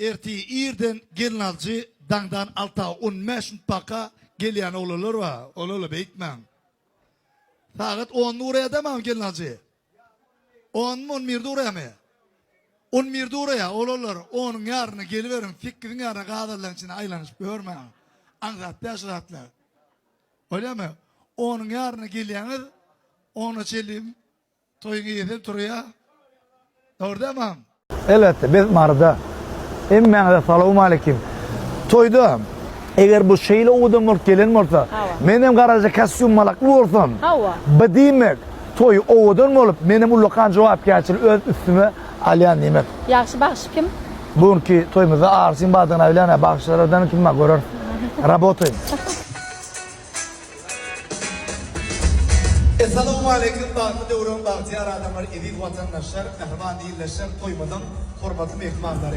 Erti irden gelin alıcı dangdan alta 15 baka gelen olurlar var. Olurlar beyitmem. Saat 10 oraya demem gelin alıcı. 10 mu 11 oraya mı? 11 oraya olurlar. Onun yarını geliverin. Fikrin yarına kadarların içine aylanışıp görmeyin. Anzat yaşatlar. Öyle mi? Onun yarını geleniz onu çelim toyunu yedip duruyor. Doğru demem. Elbette biz marda. Emmenize salamu aleyküm. Toydum. Eğer bu şeyle oğudum olup gelen olsa, benim garaja kostyum malaklı olsun. Bu demek, toy oğudum olup, benim ulukan cevap geçir, öz üstüme alyan demek. Yaxşı baxşı kim? Bugünkü toyumuzda Arsin Badığına öylene bakışlardan kimle görür? Rabotayım. Esselamu aleyküm bağlı devran bağcılar adamlar, edil vatandaşlar, kahraman değilleşler, toymadan hormatlı mehmanları.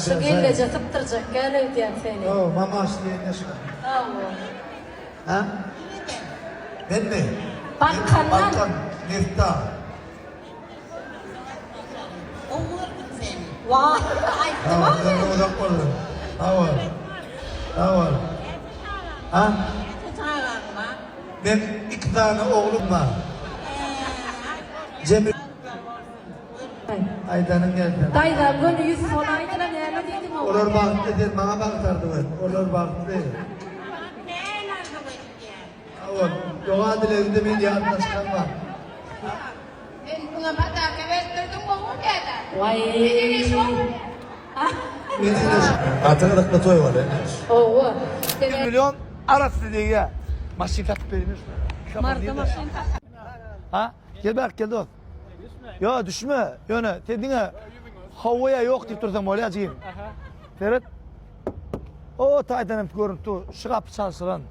Şu gelle jatıp duracak, gel diyen seni. Oh, mama asliye neşka. Ha? Ben mi? Bakkandan. Bakkan, Miftah. Vah, ayıptı Ha, var ben mı? de odak oldum. Aval. Aval. Ha? Ben 2 tane oğlum var. Cemil. Aydan'ın geldi. Dayılar böyle yüzü falan aydın ne dedim o? Olur baktı değil, bana baktardı ben. Olur baktı değil. Aval. Doğa dilerinde ben yanına çıkarma. Ben buna pataka verdirdim bu kadar. Vay. Beni de Atırlıklı toy var. Oo. 1 milyon arası diye. Maşin katıp vermiş. Marta maşin. Ha? Gel bak gel dost. Ya düşme. Yani dediğine havaya yok deyip dursam öyle acıyım. Ferhat. O taydanım görüntü şıkap çalışılan.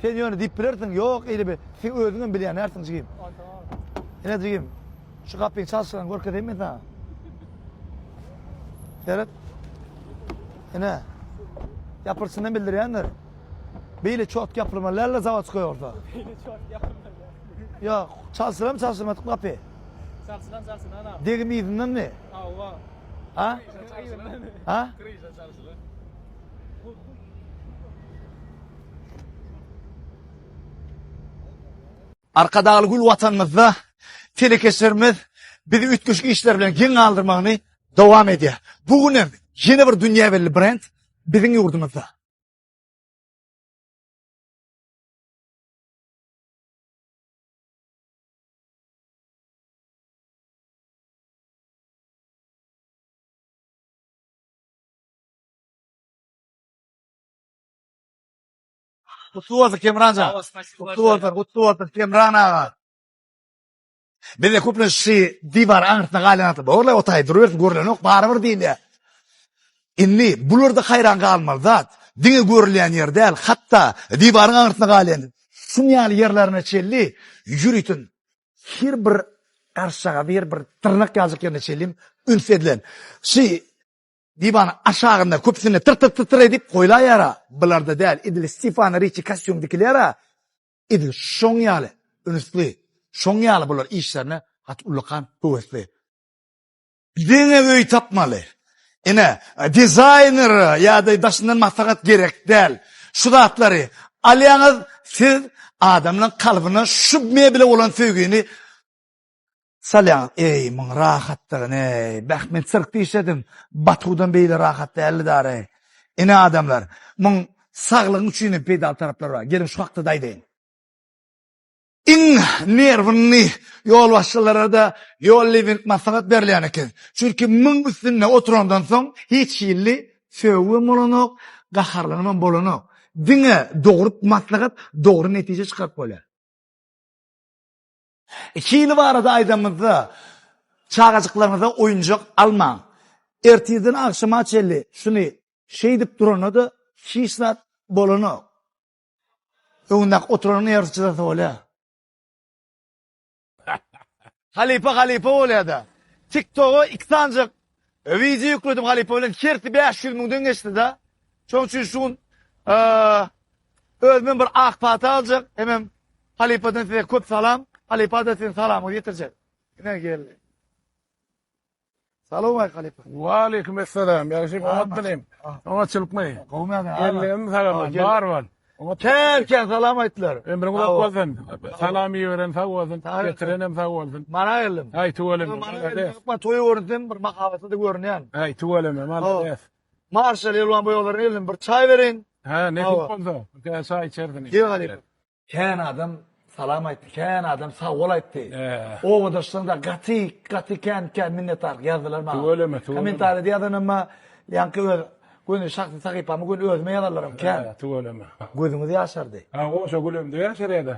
Sen yani deyip bilirsin yok öyle bir. Sen özünün bilen ersin cigim. Ne diyeyim? Şıkapın çalışılan görke değil mi sana? Ferhat. Ne? Yapırsından bildiriyenler. Böyle çok yapılmalarla zavat çıkıyor orada. Böyle çok yapılmalar. Ya çalışılan mı çalışılmadık kapı? Çalışılan ana. Degim izinden mi? Allah. Ha? Ha? Kriza çalışılan. Arkadağı gül vatanımızda telekeşlerimiz bizi ütküşkü işler bilen gen kaldırmağını devam ediyor. Bugün yeni bir dünya belli brand bizim yurdumuzda. Kutlu olsun Kemranca. Kutlu olsun Kemran ağa. Ben de kuplu şey divar ağırtına galanatı. Orada otay duruyor, görülen yok, barabır değil ya. İnni, bulurda hayran kalmalı zat. Dini görülen yer değil, hatta divarın ağırtına galanatı. Sunyalı yerlerine çelli, yürütün. Her bir karşıga, bir tırnak yazık yerine çellim, ünfedilen. Divanın aşağında köpsünü tır edip koyla yara. Bularda değil, idil Stefan Ricci kastyumdikilere, idil şonyalı, ünüslü. Şonyalı bular işlerine hat ulukan kuvvetli. Dine öy tapmalı. Yine designer ya da başından mafakat gerek değil. Şu zatları alayanız siz adamın kalbine şübmeye bile olan sevgini salyan. Ey mun rahattırın ey. Bak men sırkta işledim. Batu'dan beyle rahattı 50 dara. Yine adamlar. Mun sağlığın üçünün pedal tarafları var. Gelin şu hakta daydayın. Nervini yol başçılara da yol living masakat berleyen eken. Çünkü mın üstüne oturandan son hiç yıllı sövüm olunuk, qaharlanman bolunuk. Dine doğru maslahat, doğru netice çıkart böyle. 2 yıl var arada aydamızda çağacıklarınıza oyuncak alma. Erteden akşama çelli şunu şey dip durana da şişnat bolana. Öňündäki oturan ýerçide bolýa. Halipa bolýa-da. TikTok'a 2 tancık video yükledim Halipa bilen. Kerti 500 miňden geçdi da. Çoň üçin şun özüm bir ak pata aljak. Hemem Halipa'dan size köp salam. Halipa da sizin salamı getirjek. Ne geldi? Salam aleykum Halipa. Waalaikum assalam. Ýaşyp oňatdym. Oňa çylykmaý. Ellerim salam. Bar var. Ken salam aýtdylar. Emre gulak bolsun. Salamy beren sag bolsun. Getirenem sag bolsun. Mana geldim. Ay tuwalem. Mana toýu göründüm bir makabatyda görünýän. Ay tuwalem. Mal. Marşal elwan boýalaryny eldim bir çay berin. Ha, ne bolsa. Gel çay içerdin. Gel Halipa. Ken adam salam aýtdy. Ken adam sawol aýtdy. O wadaşdan da gaty ken minnetdar ýazdylar maňa. Tuwalem. Komentar edýärler ama ýanky Gönü şahsy sahypamy gön özme ýazarlarym ken. Tuwalem. Gözüňiz ýaşardy. Ha, goşa gülüm diýär şerýede.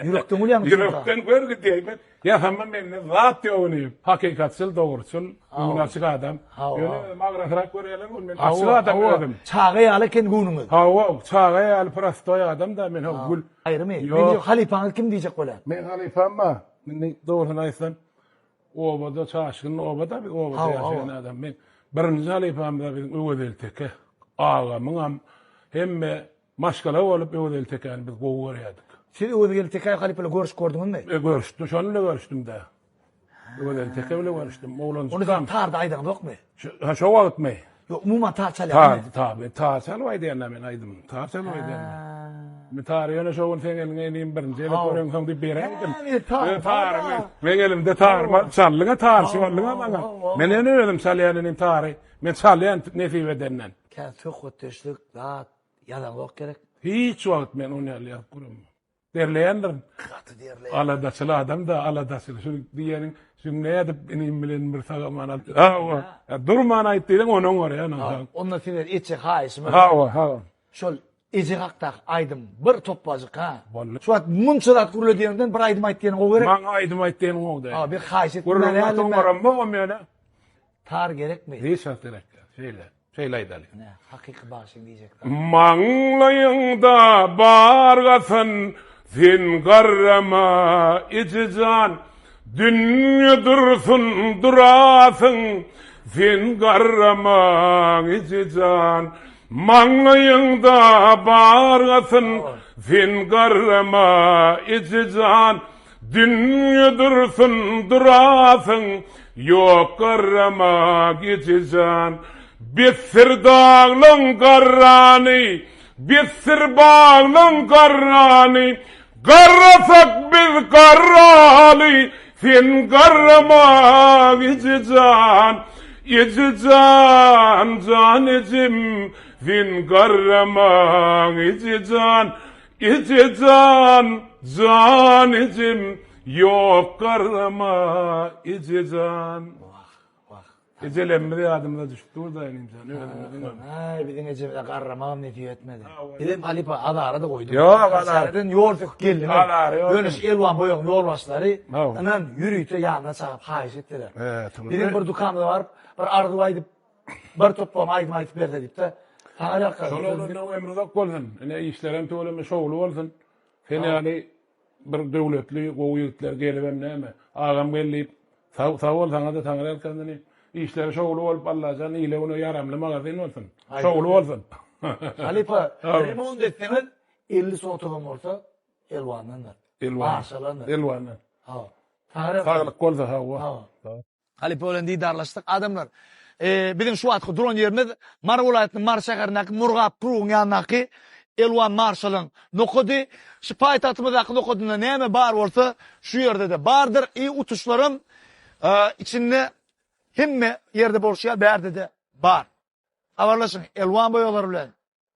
Ýürekden gülýän. Yürekten görgü diýmen. Ya hamam men zat ýogyny. Hakykatçyl, dogruçyl, unaçyk adam. Ýöne magratrak görýärler, men açyk adam öldüm. Çağa ýaly ken gönüňiz. Ha, çağa ýaly prostoy adam da men gül. Aýrymy. Men Halipaňyz kim diýjek bolar? Men Halipamma. Men dogruny aýtsam, obada çaşygyny obada bir obada ýaşaýan adam. Men birinji Halipamda bizim öwedilteke. Agamyň hemme maşgala bolup öwediltekany biz gowy görýärdik. Siz öwedilteke Halipala görüş gördüňizmi? Görüşdüm, şonunla görüşdüm da. Öwedilteke bile görüşdüm. Oğlan Onu sen tarda aýdyň dokmy? Ha, şo wagtmy? Ýok, umuman tar çalýar. Tabi, tar çaly diýenler men aýdym. Tar çaly diýenler. Men tar ýöne şowun seňelňe birinji ele görüň soň diýip bereňdim. Tar, men elimde tar, çallyňa tar, şollyňa baňa. Men ene öldüm çalýanyň tary. Men çalýan nefi bedenden. Ken çok öteşlik zat ýadan ok gerek. Hiç wagt men onu ýaly gurum. Derleýändir. Aladaçyl adam da aladaçyl. Şu diýeniň şunnaýa dip inim bilen bir sagaman aldy. Ha, durman aýtdyň onuň görýän. Onda siler içe haýysmy? Ha. Şol ezi hakda aýdym bir topbazyk ha. Şu wagt munçalat gurulýandan bir aýdym aýtdyň o gerek. Maňa aýdym aýtdyň o da. Ha, bir haýsy Gurulýan tar gerekmi? Hiç gerek. Şeýle aýdaly. Ne, hakyky başyň diýjekler. Maňlaýyňda bargasyn sen garrama içijan dünýä dursun durasyn sen garrama içijan maňlaýyňda bargasyn sen garrama içijan dünýä dursun durasyn ýok garrama içijan Bessir dağlın garrani, bessir bağlın garrani, garrasak biz garrani, sen garrama içican, can içim, sen garrama içican, can içim, yok garrama içican. Ezelemde adımda düştü orada insan. Ay bizim ecemde garramam ne diýip etmedi. Dedim Halipa adara da koydum. Yok adara. Sarıdan yol geldi. Adara yok. Dönüş elwan boýan yol başlary. Anan yürüýte ýanyna çagyp haýyş etdiler. Dedim bir dukanda var. Bir ardy aýdyp bir toplam aýdyp berdi diýip de. Hala Şonuň ömrüde bolsun. Ene işlerim töwleme şowlu bolsun. Sen ýaly bir döwletli goýytlar gelibem näme? Agam gelip sawol saňa da taňrar kandyny. İşleri şoğlu olup Allah'tan ile onu yaramlı magazin olsun. Şoğlu olsun. Halipa, remont etseňiz 50 sotugam bolsa elwandan. Elwandan. Ha. Sağlık bolsa ha. Halipa bilen diýdarlaşdyk adamlar. Bizim şu wagtky duran ýerimiz Mar welaýatynyň Mar şäheriniňki Murgap Pruň ýanyňky elwan marşalyň nokudy. Şu paýtatymyzdaky nokudynda näme bar bolsa şu ýerde de bardyr. Utuşlarym içinde himme yerde bolşýar bärde de bar. Awarlaşyň elwan boýalary bilen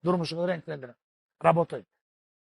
durmuşyňyzy renklendirin. Rabotoy.